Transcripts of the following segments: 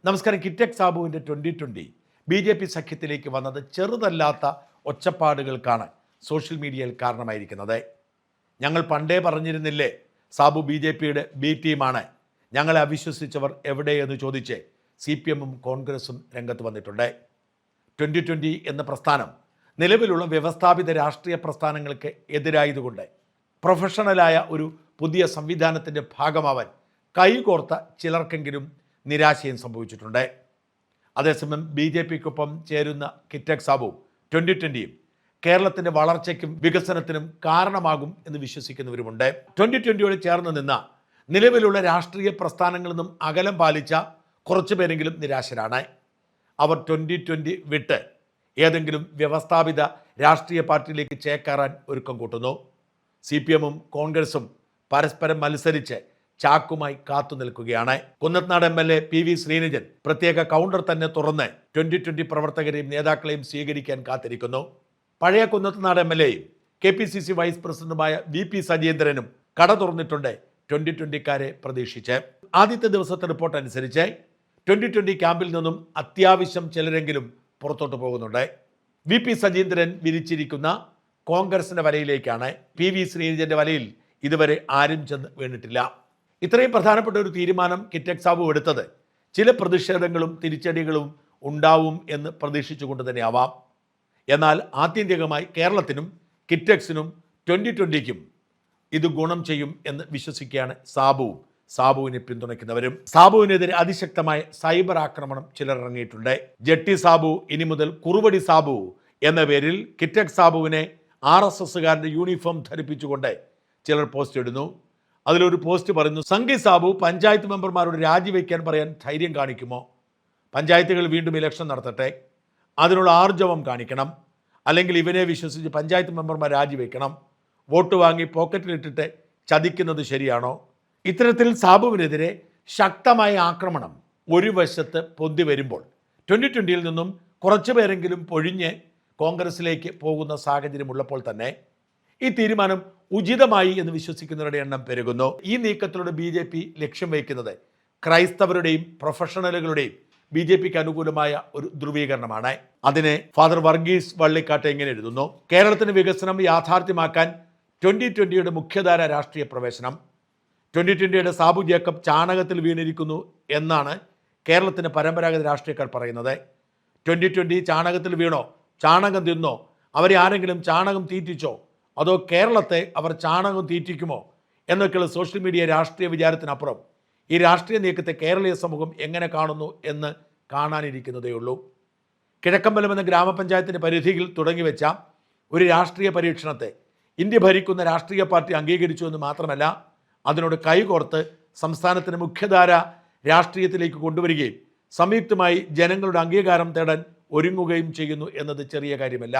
നമസ്കാരം. കിറ്റക് സാബുവിൻ്റെ 2020 BJP സഖ്യത്തിലേക്ക് വന്നത് ചെറുതല്ലാത്ത ഒച്ചപ്പാടുകൾക്കാണ് social മീഡിയയിൽ കാരണമായിരിക്കുന്നത്. ഞങ്ങൾ പണ്ടേ പറഞ്ഞിരുന്നില്ലേ സാബു BJPയുടെ ബി ടീമാണ്, ഞങ്ങളെ അവിശ്വസിച്ചവർ എവിടെയെന്ന് ചോദിച്ച് CPM-ഉം കോൺഗ്രസും രംഗത്ത് വന്നിട്ടുണ്ട്. 2020 എന്ന പ്രസ്ഥാനം നിലവിലുള്ള വ്യവസ്ഥാപിത രാഷ്ട്രീയ പ്രസ്ഥാനങ്ങൾക്ക് എതിരായതുകൊണ്ട് പ്രൊഫഷണലായ ഒരു പുതിയ സംവിധാനത്തിൻ്റെ ഭാഗമാവാൻ കൈകോർത്ത ചിലർക്കെങ്കിലും നിരാശയും സംഭവിച്ചിട്ടുണ്ട്. അതേസമയം BJPക്കൊപ്പം ചേരുന്ന കിറ്റക് സാബു 2020-യും കേരളത്തിൻ്റെ വളർച്ചയ്ക്കും വികസനത്തിനും കാരണമാകും എന്ന് വിശ്വസിക്കുന്നവരുമുണ്ട്. 2020യോട് ചേർന്ന് നിന്ന നിലവിലുള്ള രാഷ്ട്രീയ പ്രസ്ഥാനങ്ങളിൽ നിന്നും അകലം പാലിച്ച കുറച്ചു പേരെങ്കിലും നിരാശരാണ്. അവർ 2020 വിട്ട് ഏതെങ്കിലും വ്യവസ്ഥാപിത രാഷ്ട്രീയ പാർട്ടിയിലേക്ക് ചേക്കേറാൻ ഒരുക്കം കൂട്ടുന്നു. CPM-ഉം കോൺഗ്രസും പരസ്പരം മത്സരിച്ച് ചാക്കുമായി കാത്തു നിൽക്കുകയാണ്. കുന്നത്തനാട് MLA PV ശ്രീനിജൻ പ്രത്യേക കൗണ്ടർ തന്നെ തുറന്ന് 2020 പ്രവർത്തകരെയും നേതാക്കളെയും സ്വീകരിക്കാൻ കാത്തിരിക്കുന്നു. പഴയ കുന്നത്തനാട് MLAയും KPCC വൈസ് പ്രസിഡന്റുമായ VP സജീന്ദ്രനും കട തുറന്നിട്ടുണ്ട് 2020-ക്കാരെ പ്രതീക്ഷിച്ച്. ആദ്യത്തെ ദിവസത്തെ റിപ്പോർട്ട് അനുസരിച്ച് 2020 ക്യാമ്പിൽ നിന്നും അത്യാവശ്യം ചിലരെങ്കിലും പുറത്തോട്ട് പോകുന്നുണ്ട്. VP സജീന്ദ്രൻ വിരിച്ചിരിക്കുന്ന കോൺഗ്രസിൻ്റെ വലയിലേക്കാണ്. PV ശ്രീനിജന്റെ വലയിൽ ഇതുവരെ ആരും ചെന്ന് വീണിട്ടില്ല. ഇത്രയും പ്രധാനപ്പെട്ട ഒരു തീരുമാനം കിറ്റക് സാബു എടുത്തത് ചില പ്രതിഷേധങ്ങളും തിരിച്ചടികളും ഉണ്ടാവും എന്ന് പ്രതീക്ഷിച്ചുകൊണ്ട് തന്നെയാവാം. എന്നാൽ ആത്യന്തികമായി കേരളത്തിനും കിറ്റക്സിനും 2020-ക്കും ഇത് ഗുണം ചെയ്യും എന്ന് വിശ്വസിക്കുകയാണ് സാബുവും സാബുവിനെ പിന്തുണയ്ക്കുന്നവരും. സാബുവിനെതിരെ അതിശക്തമായ സൈബർ ആക്രമണം ചിലർ ഇറങ്ങിയിട്ടുണ്ട്. ജട്ടി സാബു ഇനി മുതൽ കുറുവടി സാബു എന്ന പേരിൽ കിറ്റക് സാബുവിനെ RSSകാരൻ്റെ യൂണിഫോം ധരിപ്പിച്ചുകൊണ്ട് ചിലർ പോസ്റ്റ് ഇടുന്നു. അതിലൊരു പോസ്റ്റ് പറയുന്നു, സംഘി സാബു പഞ്ചായത്ത് മെമ്പർമാരോട് രാജിവെക്കാൻ പറയാൻ ധൈര്യം കാണിക്കുമോ? പഞ്ചായത്തുകൾ വീണ്ടും ഇലക്ഷൻ നടത്തട്ടെ, അതിനുള്ള ആർജവം കാണിക്കണം, അല്ലെങ്കിൽ ഇവനെ വിശ്വസിച്ച് പഞ്ചായത്ത് മെമ്പർമാർ രാജിവെക്കണം, വോട്ട് വാങ്ങി പോക്കറ്റിലിട്ടിട്ട് ചതിക്കുന്നത് ശരിയാണോ? ഇത്തരത്തിൽ സാബുവിനെതിരെ ശക്തമായ ആക്രമണം ഒരു വശത്ത് പൊന്തി വരുമ്പോൾ 2020-യിൽ നിന്നും കുറച്ചു പേരെങ്കിലും പൊഴിഞ്ഞ് കോൺഗ്രസിലേക്ക് പോകുന്ന സാഹചര്യമുള്ളപ്പോൾ തന്നെ ഈ തീരുമാനം ഉചിതമായി എന്ന് വിശ്വസിക്കുന്നവരുടെ എണ്ണം പെരുകുന്നു. ഈ നീക്കത്തിലൂടെ BJP ലക്ഷ്യം വയ്ക്കുന്നത് ക്രൈസ്തവരുടെയും പ്രൊഫഷണലുകളുടെയും BJPക്ക് അനുകൂലമായ ഒരു ധ്രുവീകരണമാണ്. അതിനെ ഫാദർ വർഗീസ് വള്ളിക്കാട്ട് എങ്ങനെ എഴുതുന്നു? കേരളത്തിന് വികസനം യാഥാർത്ഥ്യമാക്കാൻ 2020-യുടെ മുഖ്യധാര രാഷ്ട്രീയ പ്രവേശനം. 2020-യുടെ സാബു ജേക്കബ് ചാണകത്തിൽ വീണിരിക്കുന്നു എന്നാണ് കേരളത്തിൻ്റെ പരമ്പരാഗത രാഷ്ട്രീയക്കാർ പറയുന്നത്. 2020 ചാണകത്തിൽ വീണോ? ചാണകം തിന്നോ? അവരെ ആരെങ്കിലും ചാണകം തീറ്റിച്ചോ? അതോ കേരളത്തെ അവർ ചാണകം തീറ്റിക്കുമോ എന്നൊക്കെയുള്ള സോഷ്യൽ മീഡിയ രാഷ്ട്രീയ വിചാരത്തിനപ്പുറം ഈ രാഷ്ട്രീയ നീക്കത്തെ കേരളീയ സമൂഹം എങ്ങനെ കാണുന്നു എന്ന് കാണാനിരിക്കുന്നതേയുള്ളൂ. കിഴക്കമ്പലം എന്ന ഗ്രാമപഞ്ചായത്തിൻ്റെ പരിധിയിൽ തുടങ്ങിവെച്ച ഒരു രാഷ്ട്രീയ പരീക്ഷണത്തെ ഇന്ത്യ ഭരിക്കുന്ന രാഷ്ട്രീയ പാർട്ടി അംഗീകരിച്ചു എന്ന് മാത്രമല്ല, അതിനോട് കൈകോർത്ത് സംസ്ഥാനത്തിന് മുഖ്യധാര രാഷ്ട്രീയത്തിലേക്ക് കൊണ്ടുവരികയും സംയുക്തമായി ജനങ്ങളുടെ അംഗീകാരം തേടാൻ ഒരുങ്ങുകയും ചെയ്യുന്നു എന്നത് ചെറിയ കാര്യമല്ല.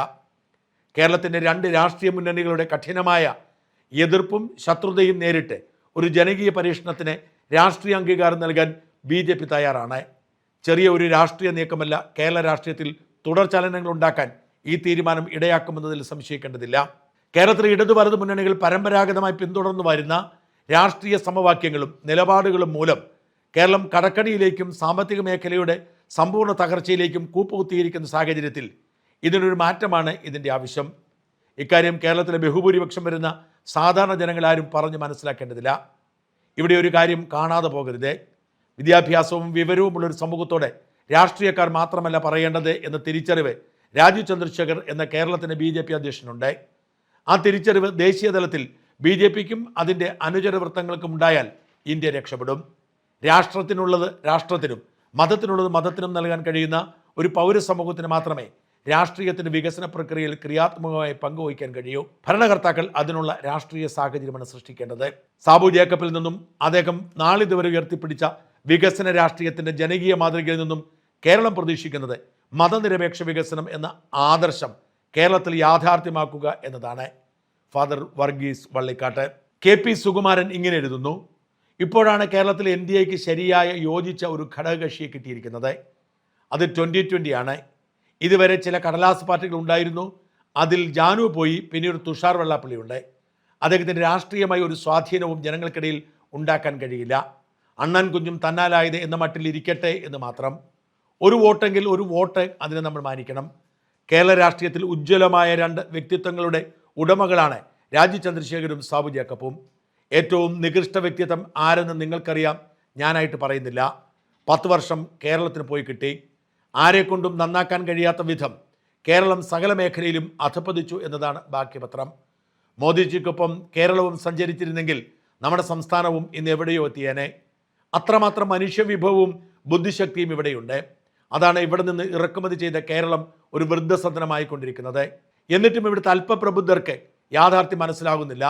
കേരളത്തിൻ്റെ 2 രാഷ്ട്രീയ മുന്നണികളുടെ കഠിനമായ എതിർപ്പും ശത്രുതയും നേരിട്ട് ഒരു ജനകീയ പരീക്ഷണത്തിന് രാഷ്ട്രീയ അംഗീകാരം നൽകാൻ BJP തയ്യാറാണ്. ചെറിയ ഒരു രാഷ്ട്രീയ നീക്കമല്ല, കേരള രാഷ്ട്രീയത്തിൽ തുടർചലനങ്ങൾ ഉണ്ടാക്കാൻ ഈ തീരുമാനം ഇടയാക്കുമെന്നതിൽ സംശയിക്കേണ്ടതില്ല. കേരളത്തിലെ ഇടതു വലതു മുന്നണികൾ പരമ്പരാഗതമായി പിന്തുടർന്നു വരുന്ന രാഷ്ട്രീയ സമവാക്യങ്ങളും നിലപാടുകളും മൂലം കേരളം കടക്കണിയിലേക്കും സാമ്പത്തിക മേഖലയുടെ സമ്പൂർണ്ണ തകർച്ചയിലേക്കും കൂപ്പുകുത്തിയിരിക്കുന്ന സാഹചര്യത്തിൽ ഇതിനൊരു മാറ്റമാണ് ഇതിൻ്റെ ആവശ്യം. ഇക്കാര്യം കേരളത്തിലെ ബഹുഭൂരിപക്ഷം വരുന്ന സാധാരണ ജനങ്ങളാരും പറഞ്ഞ് മനസ്സിലാക്കേണ്ടതില്ല. ഇവിടെ ഒരു കാര്യം കാണാതെ പോകരുത്. വിദ്യാഭ്യാസവും വിവരവുമുള്ളൊരു സമൂഹത്തോടെ രാഷ്ട്രീയക്കാർ മാത്രമല്ല പറയേണ്ടത് എന്ന തിരിച്ചറിവ് രാജീവ് ചന്ദ്രശേഖർ എന്ന കേരളത്തിൻ്റെ BJP അധ്യക്ഷനുണ്ട്. ആ തിരിച്ചറിവ് ദേശീയ തലത്തിൽ BJPക്കും അതിൻ്റെ അനുചരവൃത്തങ്ങൾക്കും ഉണ്ടായാൽ ഇന്ത്യ രക്ഷപ്പെടും. രാഷ്ട്രത്തിനുള്ളത് രാഷ്ട്രത്തിനും മതത്തിനുള്ളത് മതത്തിനും നൽകാൻ കഴിയുന്ന ഒരു പൗരസമൂഹത്തിന് മാത്രമേ രാഷ്ട്രീയത്തിൻ്റെ വികസന പ്രക്രിയയിൽ ക്രിയാത്മകമായി പങ്കുവയ്ക്കാൻ കഴിയൂ. ഭരണകർത്താക്കൾ അതിനുള്ള രാഷ്ട്രീയ സാഹചര്യമാണ് സൃഷ്ടിക്കേണ്ടത്. സാബു ജേക്കബിൽ നിന്നും അദ്ദേഹം നാളിതുവരെ ഉയർത്തിപ്പിടിച്ച വികസന രാഷ്ട്രീയത്തിൻ്റെ ജനകീയ മാതൃകയിൽ നിന്നും കേരളം പ്രതീക്ഷിക്കുന്നത് മതനിരപേക്ഷ വികസനം എന്ന ആദർശം കേരളത്തിൽ യാഥാർത്ഥ്യമാക്കുക എന്നതാണ്. ഫാദർ വർഗീസ് വള്ളിക്കാട്ട്. KP സുകുമാരൻ ഇങ്ങനെ എഴുതുന്നു, ഇപ്പോഴാണ് കേരളത്തിൽ NDAക്ക് ശരിയായ യോജിച്ച ഒരു ഘടകകക്ഷിയെ കിട്ടിയിരിക്കുന്നത്. അത് 2020 ആണ്. ഇതുവരെ ചില കടലാസ് പാർട്ടികൾ ഉണ്ടായിരുന്നു. അതിൽ ജാനു പോയി, പിന്നെ ഒരു തുഷാർ വെള്ളാപ്പള്ളി ഉണ്ട്. അദ്ദേഹത്തിൻ്റെ രാഷ്ട്രീയമായ ഒരു സ്വാധീനവും ജനങ്ങൾക്കിടയിൽ ഉണ്ടാക്കാൻ കഴിയില്ല. അണ്ണൻ കുഞ്ഞും തന്നാലായത് എന്ന മട്ടിൽ ഇരിക്കട്ടെ എന്ന് മാത്രം. ഒരു വോട്ടെങ്കിൽ ഒരു വോട്ട്, അതിനെ നമ്മൾ മാനിക്കണം. കേരള രാഷ്ട്രീയത്തിൽ ഉജ്ജ്വലമായ രണ്ട് വ്യക്തിത്വങ്ങളുടെ ഉടമകളാണ് രാജീവ് ചന്ദ്രശേഖരും സാബു ജേക്കബും. ഏറ്റവും നികൃഷ്ട വ്യക്തിത്വം ആരെന്ന് നിങ്ങൾക്കറിയാം, ഞാനായിട്ട് പറയുന്നില്ല. 10 വർഷം കേരളത്തിന് പോയി കിട്ടി. ആരെക്കൊണ്ടും നന്നാക്കാൻ കഴിയാത്ത വിധം കേരളം സകല മേഖലയിലും അധപ്പതിച്ചു എന്നതാണ് ബാക്കി പത്രം. മോദിജിക്കൊപ്പം കേരളവും സഞ്ചരിച്ചിരുന്നെങ്കിൽ നമ്മുടെ സംസ്ഥാനവും ഇന്ന് എവിടെയോ എത്തിയേനെ. അത്രമാത്രം മനുഷ്യവിഭവവും ബുദ്ധിശക്തിയും ഇവിടെയുണ്ട്. അതാണ് ഇവിടെ നിന്ന് ഇറക്കുമതി ചെയ്ത കേരളം ഒരു വൃദ്ധസദനമായിക്കൊണ്ടിരിക്കുന്നത്. എന്നിട്ടും ഇവിടുത്തെ അല്പപ്രബുദ്ധർക്ക് യാഥാർത്ഥ്യം മനസ്സിലാകുന്നില്ല.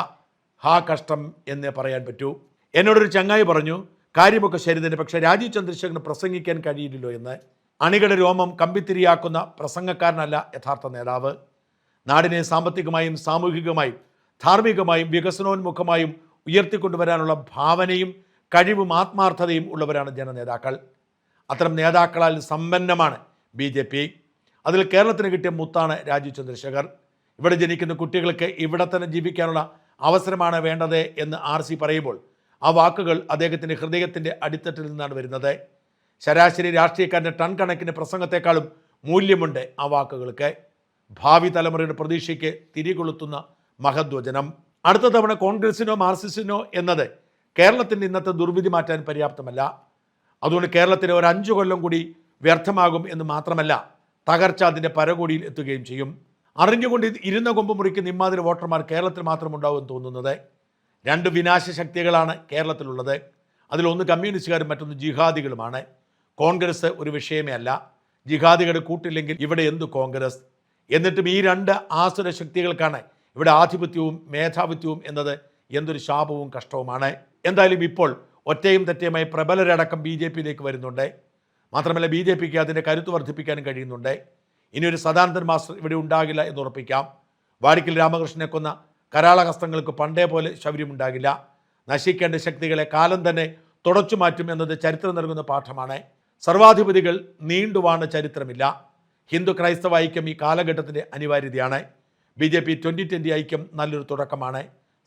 ഹാ കഷ്ടം എന്നേ പറയാൻ പറ്റൂ. എന്നോടൊരു ചങ്ങായി പറഞ്ഞു, കാര്യമൊക്കെ ശരി തന്നെ, പക്ഷേ രാജീവ് ചന്ദ്രശേഖരന് പ്രസംഗിക്കാൻ കഴിയില്ലല്ലോ എന്ന്. അണികളുടെ രോമം കമ്പിത്തിരിയാക്കുന്ന പ്രസംഗക്കാരനല്ല യഥാർത്ഥ നേതാവ്. നാടിനെ സാമ്പത്തികമായും സാമൂഹികമായും ധാർമ്മികമായും വികസനോന്മുഖമായും ഉയർത്തിക്കൊണ്ടുവരാനുള്ള ഭാവനയും കഴിവും ആത്മാർത്ഥതയും ഉള്ളവരാണ് ജനനേതാക്കൾ. അത്തരം നേതാക്കളാൽ സമ്പന്നമാണ് BJP. അതിൽ കേരളത്തിന് കിട്ടിയ മുത്താണ് രാജീവ് ചന്ദ്രശേഖർ. ഇവിടെ ജനിക്കുന്ന കുട്ടികൾക്ക് ഇവിടെ തന്നെ ജീവിക്കാനുള്ള അവസരമാണ് വേണ്ടത് എന്ന് RC പറയുമ്പോൾ ആ വാക്കുകൾ അദ്ദേഹത്തിൻ്റെ ഹൃദയത്തിൻ്റെ അടിത്തട്ടിൽ നിന്നാണ് വരുന്നത്. ശരാശരി രാഷ്ട്രീയക്കാരൻ്റെ ടൺ കണക്കിന് പ്രസംഗത്തെക്കാളും മൂല്യമുണ്ട് ആ വാക്കുകൾക്ക്. ഭാവി തലമുറയുടെ പ്രതീക്ഷയ്ക്ക് തിരികൊളുത്തുന്ന മഹദ്വചനം. അടുത്ത തവണ കോൺഗ്രസിനോ മാർക്സിസ്റ്റിനോ എന്നത് കേരളത്തിൻ്റെ ഇന്നത്തെ ദുർവിധി മാറ്റാൻ പര്യാപ്തമല്ല. അതുകൊണ്ട് കേരളത്തിന് ഒരു 5 കൊല്ലം കൂടി വ്യർത്ഥമാകും എന്ന് മാത്രമല്ല, തകർച്ച അതിൻ്റെ പരകോടിയിൽ എത്തുകയും ചെയ്യും. അറിഞ്ഞുകൊണ്ട് ഇരുന്ന കൊമ്പ് മുറിക്കുന്ന ഇമ്മാതിരി വോട്ടർമാർ കേരളത്തിൽ മാത്രം ഉണ്ടാവുമെന്ന് തോന്നുന്നത്. 2 വിനാശ ശക്തികളാണ് കേരളത്തിലുള്ളത്. അതിലൊന്ന് കമ്മ്യൂണിസ്റ്റുകാരും മറ്റൊന്ന് ജിഹാദികളുമാണ്. കോൺഗ്രസ് ഒരു വിഷയമേ അല്ല. ജിഹാദികളുടെ കൂട്ടില്ലെങ്കിൽ ഇവിടെ എന്തു കോൺഗ്രസ്? എന്നിട്ടും ഈ 2 ആസുര ശക്തികൾക്കാണ് ഇവിടെ ആധിപത്യവും മേധാവിത്വവും എന്നത് എന്തൊരു ശാപവും കഷ്ടവുമാണ്. എന്തായാലും ഇപ്പോൾ ഒറ്റയും തെറ്റയുമായി പ്രബലരടക്കം BJPയിലേക്ക് വരുന്നുണ്ട്. മാത്രമല്ല BJPക്ക് അതിൻ്റെ കരുത്ത് വർദ്ധിപ്പിക്കാനും കഴിയുന്നുണ്ട്. ഇനിയൊരു സദാനന്ദൻ മാസ്റ്റർ ഇവിടെ ഉണ്ടാകില്ല എന്ന് ഉറപ്പിക്കാം. വാടിക്കൽ രാമകൃഷ്ണനെ കൊന്ന കരാളഹസ്തങ്ങൾക്ക് പണ്ടേ പോലെ ശൗര്യമുണ്ടാകില്ല. നശിക്കേണ്ട ശക്തികളെ കാലം തന്നെ തുടച്ചു മാറ്റും എന്നത് ചരിത്രം നൽകുന്ന പാഠമാണ്. സർവാധിപതികൾ നീണ്ടുവാണ് ചരിത്രമില്ല. ഹിന്ദു ക്രൈസ്തവ ഐക്യം ഈ കാലഘട്ടത്തിൻ്റെ അനിവാര്യതയാണ്. BJP 2020 ഐക്യം നല്ലൊരു തുടക്കമാണ്.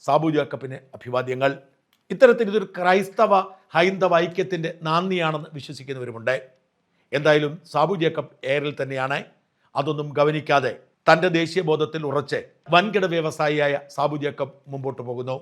സാബു ജേക്കബിന് അഭിവാദ്യങ്ങൾ. ഇത്തരത്തിൽ ഇതൊരു ക്രൈസ്തവ ഹൈന്ദവ ഐക്യത്തിൻ്റെ നാന്ദിയാണെന്ന് വിശ്വസിക്കുന്നവരുമുണ്ട്. എന്തായാലും സാബു ജേക്കബ് എയറിൽ തന്നെയാണ്. അതൊന്നും ഗവനിക്കാതെ തൻ്റെ ദേശീയബോധത്തിൽ ഉറച്ച് വൻകിട വ്യവസായിയായ സാബു ജേക്കബ് മുമ്പോട്ട് പോകുന്നു.